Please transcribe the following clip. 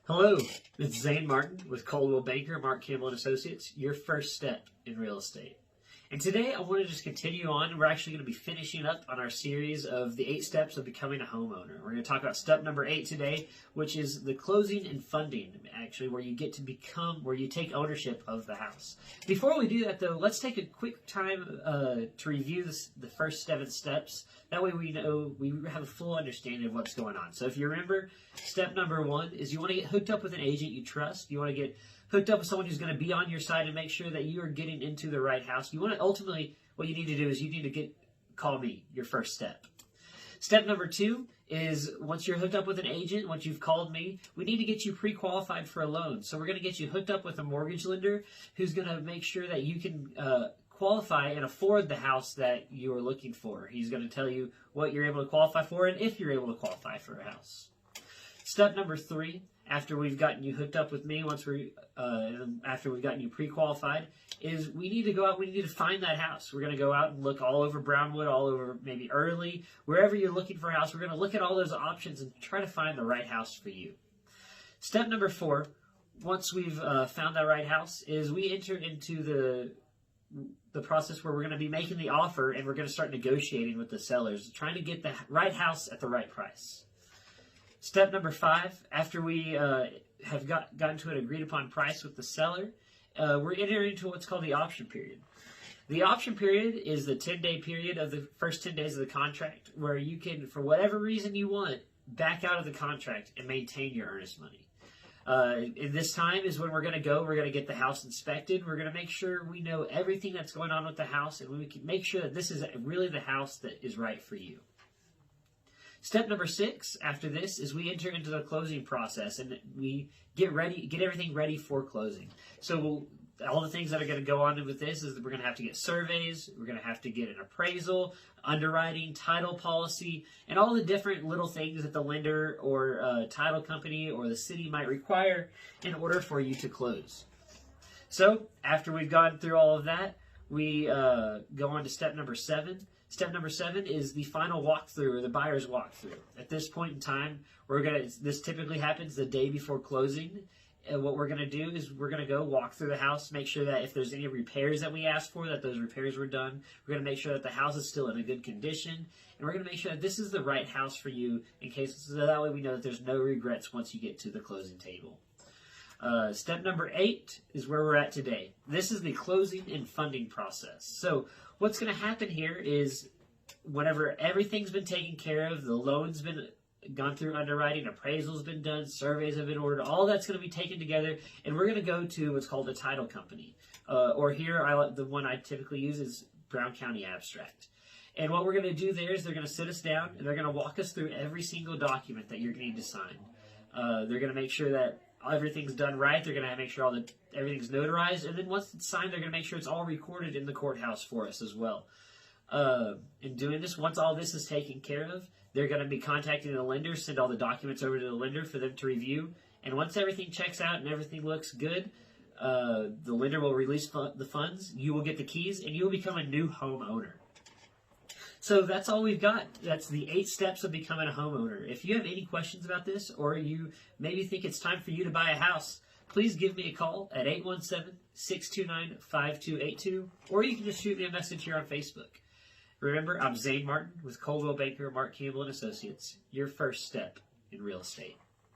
Hello, it's Zane Martin with Coldwell Banker, Mark Campbell & Associates, your first step in real estate. And today I want to just continue on. We're actually going to be finishing up on our series of the 8 steps of becoming a homeowner. We're going to talk about step number 8 today, which is the closing and funding, actually, where you get to where you take ownership of the house. Before we do that, though, let's take a quick time to review the first 7 steps. That way we have a full understanding of what's going on. So if you remember, step number 1 is you want to get hooked up with an agent you trust. You want to get hooked up with someone who's going to be on your side and make sure that you are getting into the right house. You want to ultimately, what you need to do is you need to call me, your first step. Step number 2 is once you're hooked up with an agent, once you've called me, we need to get you pre-qualified for a loan. So we're going to get you hooked up with a mortgage lender who's going to make sure that you can qualify and afford the house that you're looking for. He's going to tell you what you're able to qualify for and if you're able to qualify for a house. Step number 3, after we've gotten you hooked up with me, after we've gotten you pre-qualified, is we need to go out, we need to find that house. We're going to go out and look all over Brownwood, all over maybe Early, wherever you're looking for a house. We're going to look at all those options and try to find the right house for you. Step number 4, once we've found that right house, is we enter into the process where we're going to be making the offer and we're going to start negotiating with the sellers, trying to get the right house at the right price. Step number 5, after we have gotten to an agreed upon price with the seller, we're entering into what's called the option period. The option period is the 10-day period of the first 10 days of the contract where you can, for whatever reason you want, back out of the contract and maintain your earnest money. And this time is when we're going to get the house inspected. We're going to make sure we know everything that's going on with the house and we can make sure that this is really the house that is right for you. Step number 6 after this is we enter into the closing process and we get everything ready for closing. So all the things that are going to go on with this is that we're going to have to get surveys, we're going to have to get an appraisal, underwriting, title policy, and all the different little things that the lender or title company or the city might require in order for you to close. So after we've gone through all of that, we go on to step number 7. Step number 7 is the final walkthrough or the buyer's walkthrough. At this point in time, this typically happens the day before closing. And what we're going to do is we're going to go walk through the house, make sure that if there's any repairs that we asked for, that those repairs were done. We're going to make sure that the house is still in a good condition. And we're going to make sure that this is the right house for you so that way we know that there's no regrets once you get to the closing table. Step number 8 is where we're at today. This is the closing and funding process. So what's going to happen here is whenever everything's been taken care of, the loan's been gone through underwriting, appraisal's been done, surveys have been ordered, all that's going to be taken together, and we're going to go to what's called a title company. Or here, the one I typically use is Brown County Abstract. And what we're going to do there is they're going to sit us down and they're going to walk us through every single document that you're going to need to sign. They're going to make sure that everything's done right. They're going to make sure everything's notarized. And then once it's signed, they're going to make sure it's all recorded in the courthouse for us as well. In doing this, once all this is taken care of, they're going to be contacting the lender, send all the documents over to the lender for them to review. And once everything checks out and everything looks good, the lender will release the funds. You will get the keys and you will become a new homeowner. So that's all we've got. That's the 8 steps of becoming a homeowner. If you have any questions about this or you maybe think it's time for you to buy a house, please give me a call at 817-629-5282 or you can just shoot me a message here on Facebook. Remember, I'm Zane Martin with Coldwell Banker, Mark Campbell & Associates, your first step in real estate.